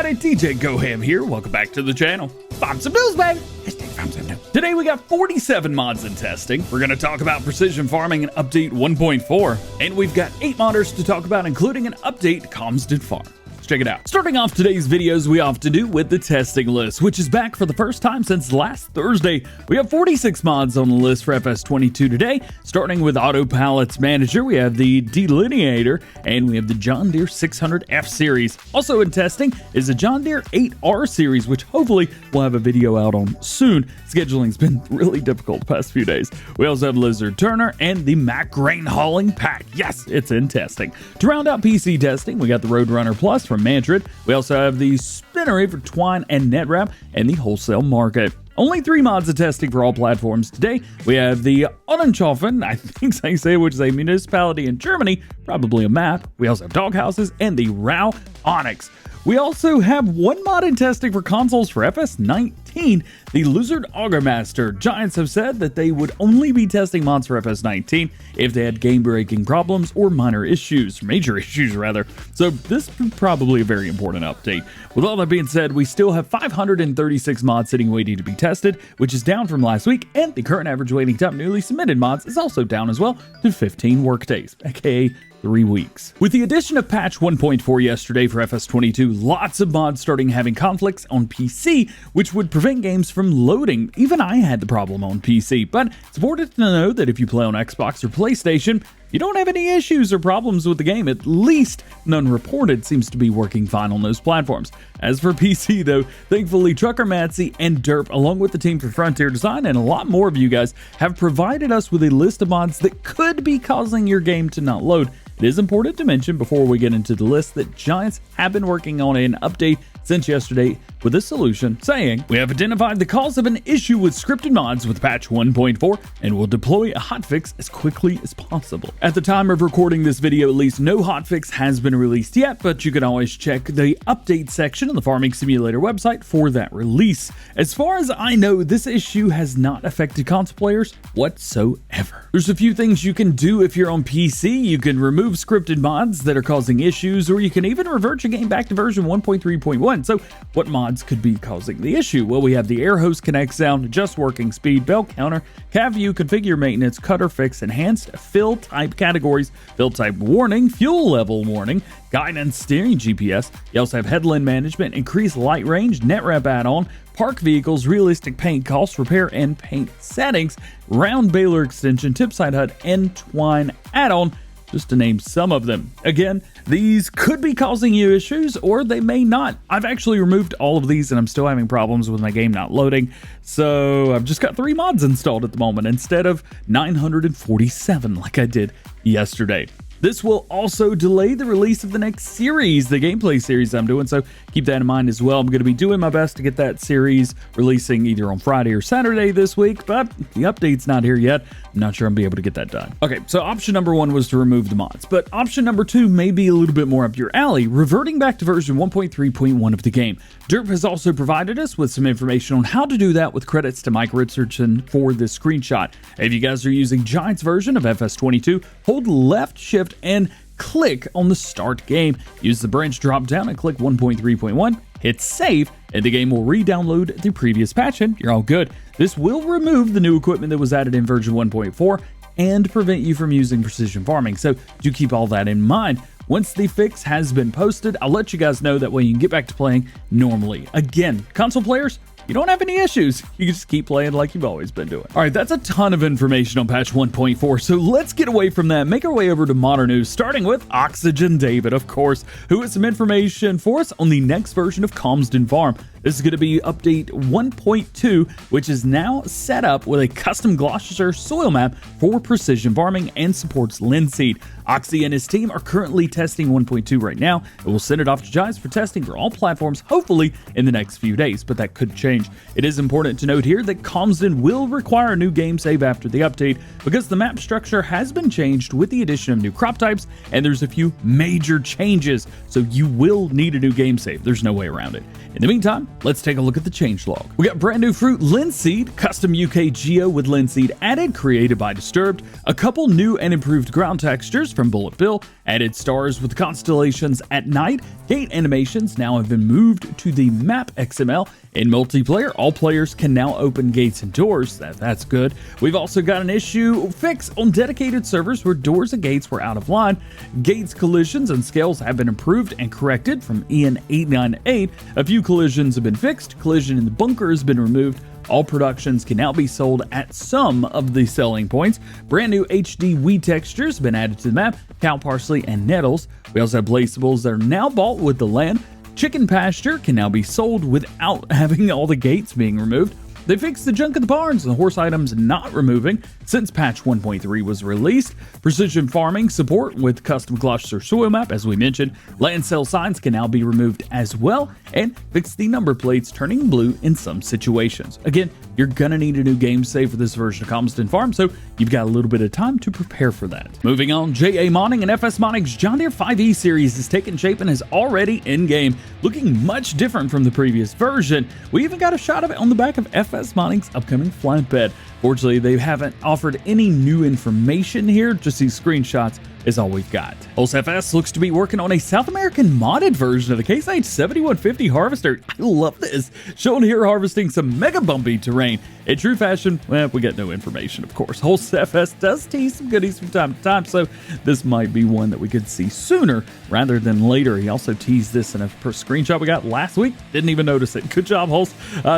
everybody, DjGoHam here. Welcome back to the channel. Find some news, baby. Today we got 47 mods in testing. We're going to talk about precision farming and update 1.4. And we've got 8 modders to talk about, including an update to Calmsden farm. Check it out. Starting off today's videos, we have to do with the testing list, which is back for the first time since last Thursday. We have 46 mods on the list for FS22 today, starting with Auto Pallets Manager. We have the Delineator, and we have the John Deere 600F series. Also in testing is the John Deere 8R series, which hopefully we'll have a video out on soon. Scheduling's been really difficult the past few days. We also have Lizard Turner and the Mack Grain Hauling Pack. Yes, it's in testing. To round out PC testing, we got the Roadrunner Plus from Mantrid. We also have the Spinnery for twine and netwrap and the wholesale market. Only 3 mods of testing for all platforms today. We have the Onnenhofen, I think I say, which is a municipality in Germany, probably a map. We also have Doghouses and the Rau Onyx. We also have 1 mod in testing for consoles for FS19, the Lizard Augermaster. Giants have said that they would only be testing mods for FS19 if they had game-breaking problems or major issues rather. So this is probably a very important update. With all that being said, we still have 536 mods sitting waiting to be tested, which is down from last week, and the current average waiting time newly submitted mods is also down as well to 15 workdays, aka 3 weeks. With the addition of patch 1.4 yesterday for FS22, lots of mods starting having conflicts on PC, which would prevent games from loading. Even I had the problem on PC, but it's important to know that if you play on Xbox or PlayStation, you don't have any issues or problems with the game. At least none reported. Seems to be working fine on those platforms. As for PC though, thankfully Trucker Matsy and Derp, along with the team for Frontier Design and a lot more of you guys, have provided us with a list of mods that could be causing your game to not load. It is important to mention before we get into the list that Giants have been working on an update since yesterday with a solution saying, we have identified the cause of an issue with scripted mods with patch 1.4 and will deploy a hotfix as quickly as possible. At the time of recording this video, at least no hotfix has been released yet, but you can always check the update section of the Farming Simulator website for that release. As far as I know, this issue has not affected console players whatsoever. There's a few things you can do if you're on PC. You can remove scripted mods that are causing issues, or you can even revert your game back to version 1.3.1. So what mods could be causing the issue? Well, we have the air hose connect sound, adjust working speed, belt counter, cav view, configure maintenance, cutter fix, enhanced fill type categories, fill type warning, fuel level warning, guidance steering GPS. You also have headland management, increased light range, netwrap add-on, park vehicles, realistic paint costs, repair and paint settings, round baler extension, tipside HUD, and twine add-on, just to name some of them. Again, these could be causing you issues, or they may not. I've actually removed all of these and I'm still having problems with my game not loading, so I've just got 3 mods installed at the moment instead of 947 like I did yesterday. This will also delay the release of the next series, the gameplay series I'm doing, so keep that in mind as well. I'm going to be doing my best to get that series releasing either on Friday or Saturday this week, but the update's not here yet. I'm not sure I'll be able to get that done. Okay, so option number 1 was to remove the mods, but option number 2 may be a little bit more up your alley, reverting back to version 1.3.1 of the game. Derp has also provided us with some information on how to do that, with credits to Mike Richardson for this screenshot. If you guys are using Giants version of FS22, hold left shift and click on the start game. Use the branch drop down and click 1.3.1, hit save, and the game will re-download the previous patch and you're all good. This will remove the new equipment that was added in version 1.4 and prevent you from using precision farming, so do keep all that in mind. Once the fix has been posted, I'll let you guys know, that way you can get back to playing normally. Again, console players, you don't have any issues. You can just keep playing like you've always been doing. All right, that's a ton of information on patch 1.4, so let's get away from that, make our way over to modern news, starting with Oxygen David, of course, who has some information for us on the next version of Calmsden Farm. This is going to be update 1.2, which is now set up with a custom Gloucestershire soil map for precision farming and supports linseed. Oxy and his team are currently testing 1.2 right now, and we'll send it off to Giants for testing for all platforms, hopefully in the next few days, but that could change. It is important to note here that Calmsden will require a new game save after the update, because the map structure has been changed with the addition of new crop types, and there's a few major changes, so you will need a new game save. There's no way around it. In the meantime, let's take a look at the changelog. We got brand new fruit linseed, custom UK geo with linseed added, created by Disturbed, a couple new and improved ground textures from Bullet Bill, added stars with constellations at night, gate animations now have been moved to the map XML. In multiplayer, all players can now open gates and doors. That's good. We've also got an issue fix on dedicated servers where doors and gates were out of line. Gates collisions and scales have been improved and corrected from EN898. A few collisions have been fixed. Collision in the bunker has been removed. All productions can now be sold at some of the selling points. Brand new HD wheat textures have been added to the map, cow parsley and nettles. We also have placeables that are now bought with the land. Chicken pasture can now be sold without having all the gates being removed. They fixed the junk in the barns and the horse items not removing since patch 1.3 was released. Precision farming support with custom cluster soil map, as we mentioned. Land sale signs can now be removed as well, and fix the number plates turning blue in some situations. Again, you're gonna need a new game save for this version of Calmsden Farm, so you've got a little bit of time to prepare for that. Moving on, JA Modding and FS Modding's John Deere 5E series is taking shape and is already in-game, looking much different from the previous version. We even got a shot of it on the back of FS Modding's upcoming flatbed. Fortunately, they haven't offered any new information here, just these screenshots is all we've got. Pulse FS looks to be working on a South American modded version of the Case IH 7150 harvester. I love this. Shown here harvesting some mega bumpy terrain. In true fashion, well, we get no information, of course. Pulse FS does tease some goodies from time to time, so this might be one that we could see sooner rather than later. He also teased this in a screenshot we got last week. Didn't even notice it. Good job, Pulse.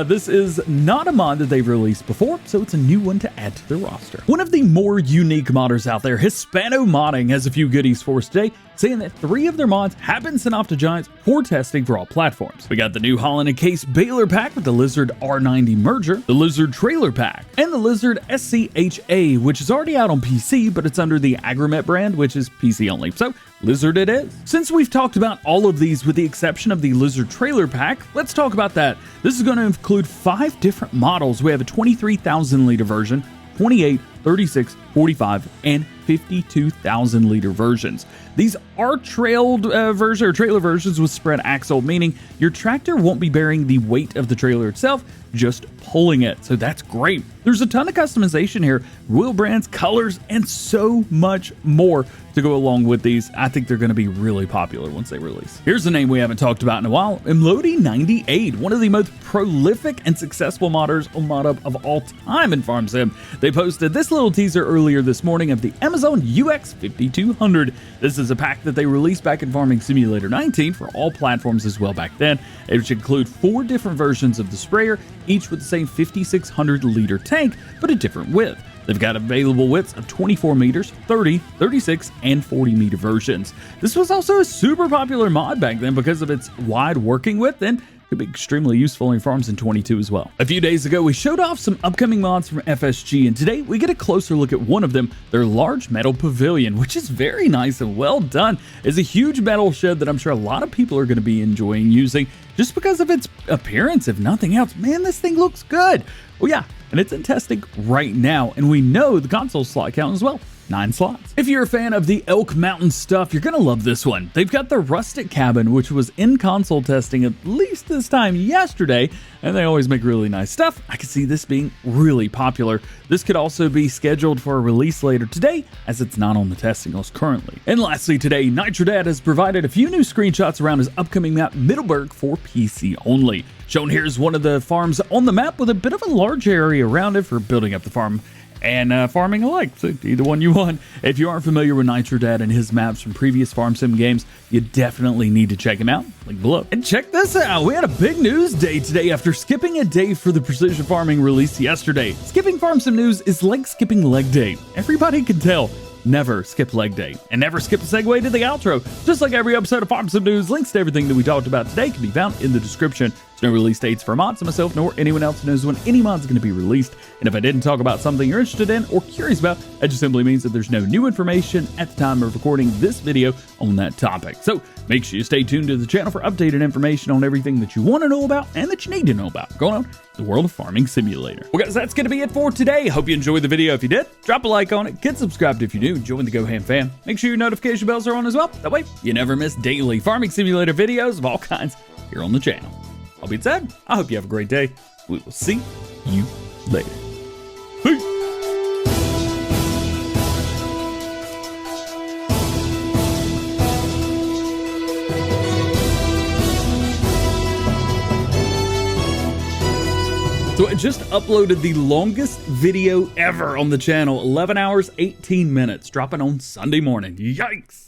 This is not a mod that they've released before, so it's a new one to add to the roster. One of the more unique modders out there, Hispano Modding, has a few goodies for us today, saying that 3 of their mods have been sent off to Giants for testing for all platforms. We got the new Holland and Case Baler Pack with the Lizard R90 Merger, the Lizard Trailer Pack, and the Lizard SCHA, which is already out on PC, but it's under the Agromet brand, which is PC only. So Lizard it is. Since we've talked about all of these with the exception of the Lizard Trailer Pack, let's talk about that. This is going to include 5 different models. We have a 23,000 liter version, 28, 36, 45, and 52,000 liter versions. These are trailer versions with spread axle, meaning your tractor won't be bearing the weight of the trailer itself, just pulling it. So that's great. There's a ton of customization here, wheel brands, colors, and so much more to go along with these. I think they're going to be really popular once they release. Here's a name we haven't talked about in a while, Imlodi98, one of the most prolific and successful modders on ModUp of all time in Farm Sim. They posted this little teaser earlier this morning of the Amazon UX 5200. This is a pack that they released back in Farming Simulator 19 for all platforms as well back then. It would include 4 different versions of the sprayer, each with the same 5,600 liter tank, but a different width. They've got available widths of 24 meters, 30, 36, and 40 meter versions. This was also a super popular mod back then because of its wide working width and could be extremely useful in farms in 22 as well. A few days ago, we showed off some upcoming mods from FSG, and today we get a closer look at one of them, their large metal pavilion, which is very nice and well done. It's a huge metal shed that I'm sure a lot of people are going to be enjoying using just because of its appearance, if nothing else. Man, this thing looks good. Oh yeah, and it's in testing right now, and we know the console slot count as well. 9 slots. If you're a fan of the Elk Mt stuff, you're gonna love this one. They've got the rustic cabin, which was in console testing at least this time yesterday, and they always make really nice stuff. I could see this being really popular. This could also be scheduled for a release later today, as it's not on the testing list currently. And lastly today, NitroDad has provided a few new screenshots around his upcoming map, Middleburgh, for PC only. Shown here is one of the farms on the map with a bit of a large area around it for building up the farm and farming alike, so either one you want. If you aren't familiar with NitroDad and his maps from previous Farm Sim games, you definitely need to check him out, link below. And check this out, we had a big news day today after skipping a day for the Precision Farming release yesterday. Skipping Farm Sim news is like skipping leg day. Everybody can tell. Never skip leg day, and never skip a segue to the outro. Just like every episode of Farm Sim News, links to everything that we talked about today can be found in the description. There's no release dates for mods, myself, nor anyone else knows when any mod's going to be released. And if I didn't talk about something you're interested in or curious about, that just simply means that there's no new information at the time of recording this video on that topic. So make sure you stay tuned to the channel for updated information on everything that you want to know about and that you need to know about going on in the world of Farming Simulator. Well guys, that's going to be it for today. Hope you enjoyed the video. If you did, drop a like on it, get subscribed if you're new, join the DjGoHam fam. Make sure your notification bells are on as well. That way you never miss daily Farming Simulator videos of all kinds here on the channel. All being said, I hope you have a great day. We will see you later. Peace. So I just uploaded the longest video ever on the channel, 11 hours, 18 minutes, dropping on Sunday morning. Yikes.